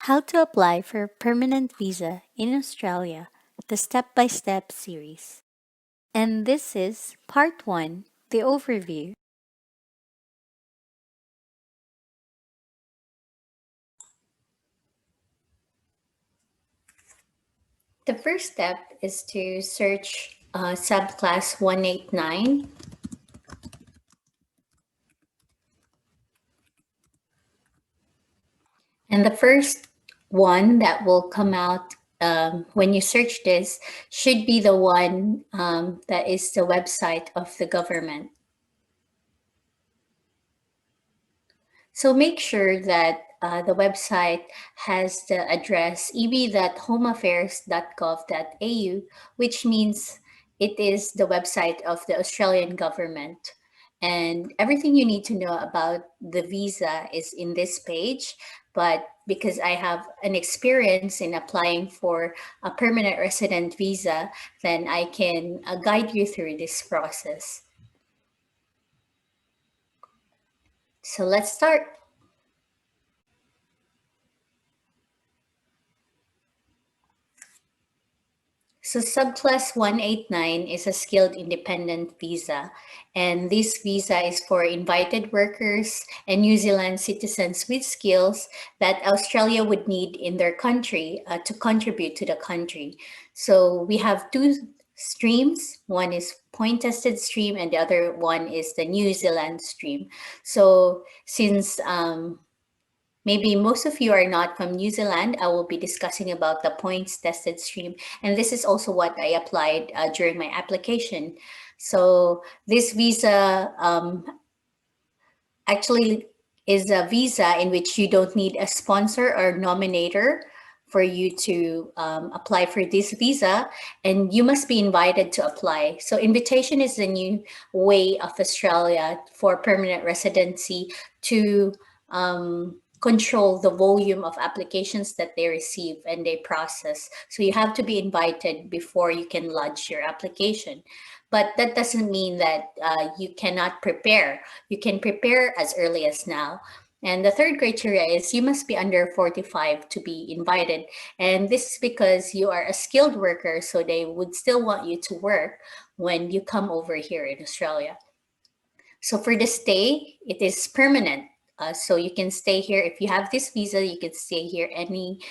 How to apply for a permanent visa in Australia, the step by step series. And this is part 1, the overview. The first step is to search subclass 189. And the first one that will come out when you search this should be the one that is the website of the government. So make sure that the website has the address eb.homeaffairs.gov.au, which means it is the website of the Australian government. And everything you need to know about the visa is in this page. But because I have an experience in applying for a permanent resident visa, then I can guide you through this process. So let's start. So subclass 189 is a skilled independent visa, and this visa is for invited workers and New Zealand citizens with skills that Australia would need in their country to contribute to the country. So we have two streams. One is point tested stream and the other one is the New Zealand stream. So since maybe most of you are not from New Zealand, I will be discussing about the points tested stream. And this is also what I applied during my application. So this visa actually is a visa in which you don't need a sponsor or nominator for you to apply for this visa, and you must be invited to apply. So invitation is the new way of Australia for permanent residency to control the volume of applications that they receive and they process. So you have to be invited before you can lodge your application. But that doesn't mean that you cannot prepare. You can prepare as early as now. And the third criteria is you must be under 45 to be invited. And this is because you are a skilled worker, so they would still want you to work when you come over here in Australia. So for the stay, it is permanent. So you can stay here. If you have this visa, you can stay here any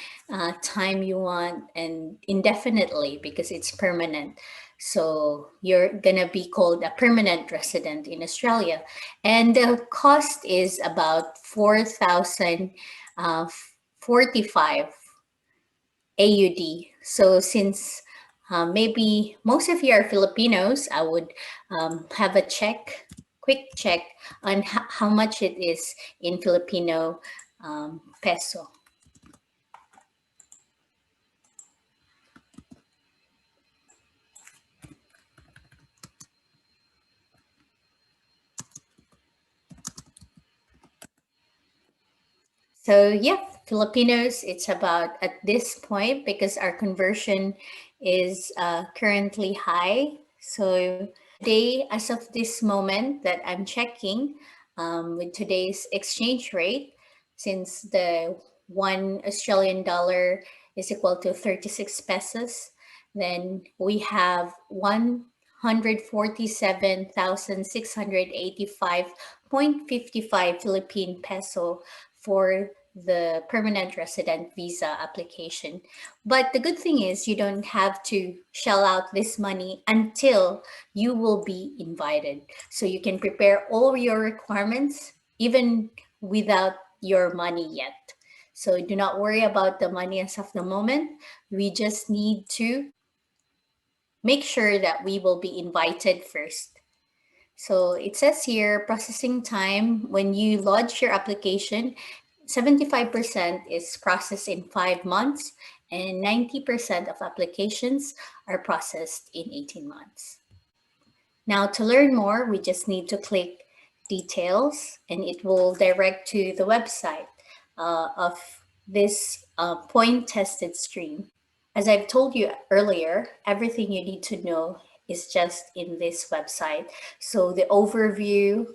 time you want and indefinitely because it's permanent. So you're going to be called a permanent resident in Australia. And the cost is about 4,045 AUD. So since maybe most of you are Filipinos, I would have a quick check on how much it is in Filipino peso. So yeah, Filipinos, it's about at this point because our conversion is currently high. So today, as of this moment that I'm checking with today's exchange rate, since the one Australian dollar is equal to 36 pesos, then we have 147,685.55 Philippine peso for the permanent resident visa application. But the good thing is you don't have to shell out this money until you will be invited. So you can prepare all your requirements even without your money yet. So do not worry about the money as of the moment. We just need to make sure that we will be invited first. So it says here processing time when you lodge your application, 75% is processed in 5 months and 90% of applications are processed in 18 months. Now to learn more, we just need to click details and it will direct to the website of this point tested stream. As I've told you earlier, everything you need to know is just in this website. So the overview,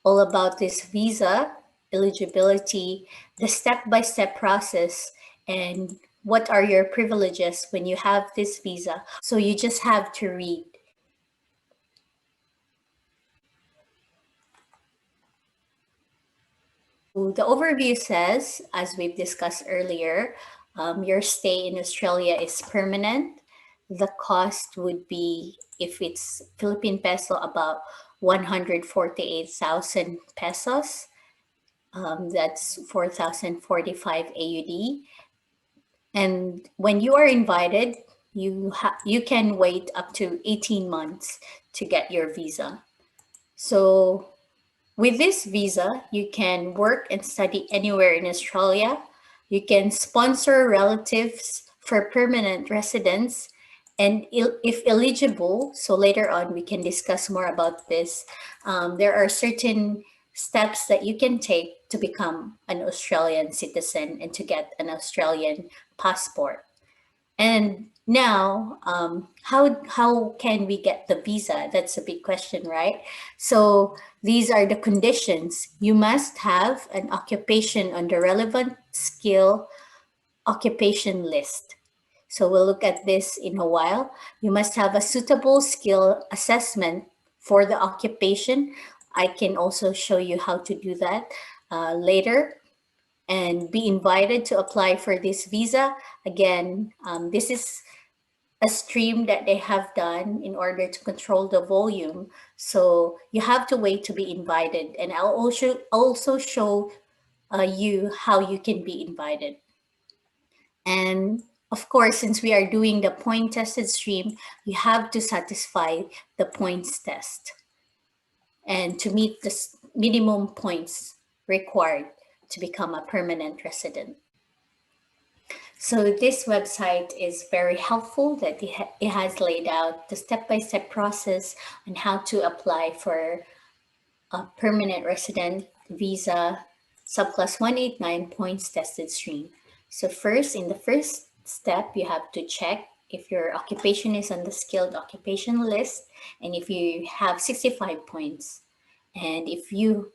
all about this visa, eligibility, the step-by-step process, and what are your privileges when you have this visa. So you just have to read. The overview says, as we've discussed earlier, your stay in Australia is permanent. The cost would be, if it's Philippine peso, about 148,000 pesos. That's 4,045 AUD. And when you are invited, you can wait up to 18 months to get your visa. So with this visa, you can work and study anywhere in Australia. You can sponsor relatives for permanent residence. And if eligible, so later on we can discuss more about this, there are certain steps that you can take to become an Australian citizen and to get an Australian passport. And now, how can we get the visa? That's a big question, right? So these are the conditions. You must have an occupation on the relevant skill occupation list. So we'll look at this in a while. You must have a suitable skill assessment for the occupation. I can also show you how to do that later, and be invited to apply for this visa. Again, this is a stream that they have done in order to control the volume. So you have to wait to be invited. And I'll also show you how you can be invited. And of course, since we are doing the point tested stream, you have to satisfy the points test and to meet the minimum points required to become a permanent resident. So this website is very helpful that it has laid out the step-by-step process on how to apply for a permanent resident visa subclass 189 points tested stream. So first, in the first step, you have to check if your occupation is on the skilled occupation list and if you have 65 points. And if you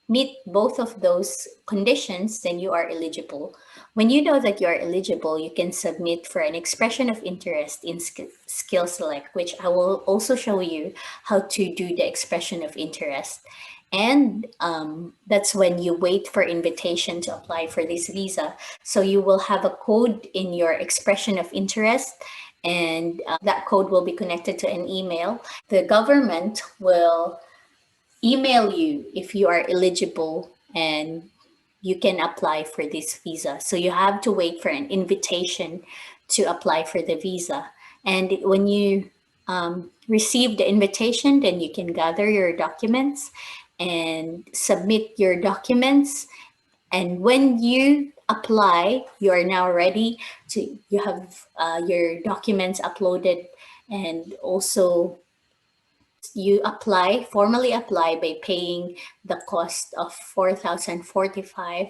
meet both of those conditions, then you are eligible. When you know that you are eligible, you can submit for an expression of interest in Skill Select, which I will also show you how to do the expression of interest. And that's when you wait for invitation to apply for this visa. So you will have a code in your expression of interest, and that code will be connected to an email. The government will email you if you are eligible and you can apply for this visa. So you have to wait for an invitation to apply for the visa. And when you receive the invitation, then you can gather your documents and submit your documents. And when you apply, you are now ready to, you have your documents uploaded, and also you formally apply by paying the cost of 4,045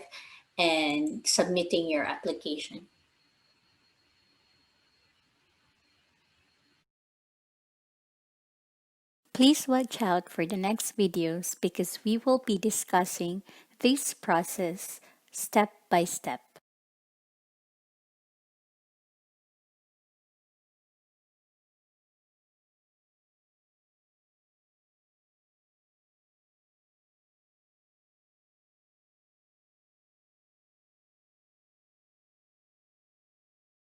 and submitting your application. Please watch out for the next videos because we will be discussing this process step by step.